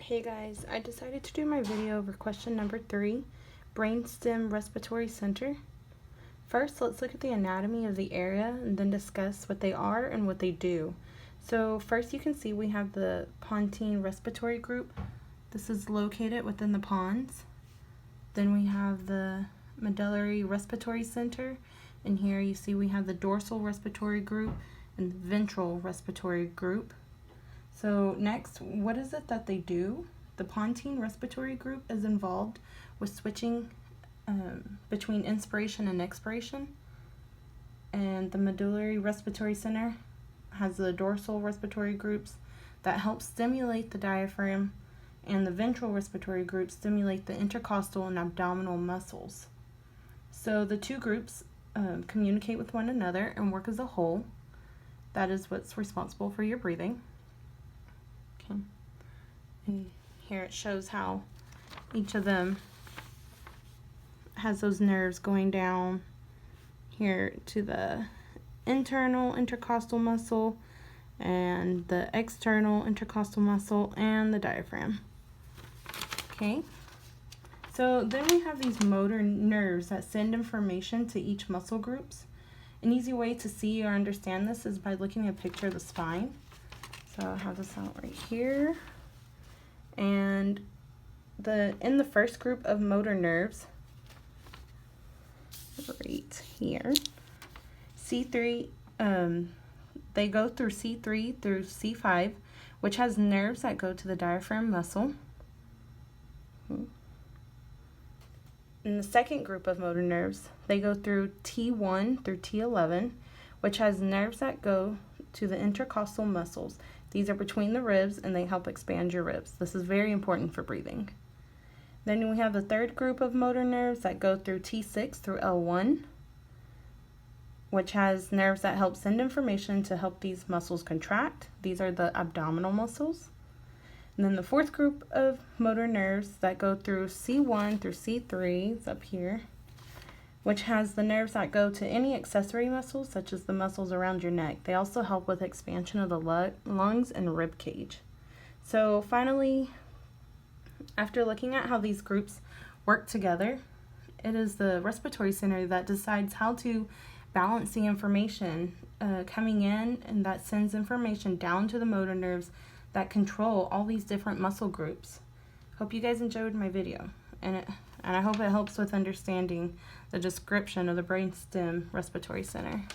Hey guys, I decided to do my video over question number 3, Brainstem Respiratory Center. First, let's look at the anatomy of the area and then discuss what they are and what they do. So first you can see we have the pontine respiratory group. This is located within the pons. Then we have the medullary respiratory center, and here you see we have the dorsal respiratory group and the ventral respiratory group. So next, what is it that they do? The pontine respiratory group is involved with switching between inspiration and expiration, and the medullary respiratory center has the dorsal respiratory groups that help stimulate the diaphragm, and the ventral respiratory groups stimulate the intercostal and abdominal muscles. So the two groups communicate with one another and work as a whole. That is what's responsible for your breathing. And here it shows how each of them has those nerves going down here to the internal intercostal muscle and the external intercostal muscle and the diaphragm. Okay, so then we have these motor nerves that send information to each muscle groups. An easy way to see or understand this is by looking at a picture of the spine. So I have this out right here, and in the first group of motor nerves, right here, C3, they go through C3 through C5, which has nerves that go to the diaphragm muscle. In the second group of motor nerves, they go through T1 through T11, which has nerves that go to the intercostal muscles. These are between the ribs and they help expand your ribs. This is very important for breathing. Then we have the third group of motor nerves that go through T6 through L1, which has nerves that help send information to help these muscles contract. These are the abdominal muscles. And then the fourth group of motor nerves that go through C1 through C3, it's up here, which has the nerves that go to any accessory muscles, such as the muscles around your neck. They also help with expansion of the lungs and rib cage. So finally, after looking at how these groups work together, it is the respiratory center that decides how to balance the information coming in, and that sends information down to the motor nerves that control all these different muscle groups. Hope you guys enjoyed my video, and I hope it helps with understanding the description of the brainstem respiratory center.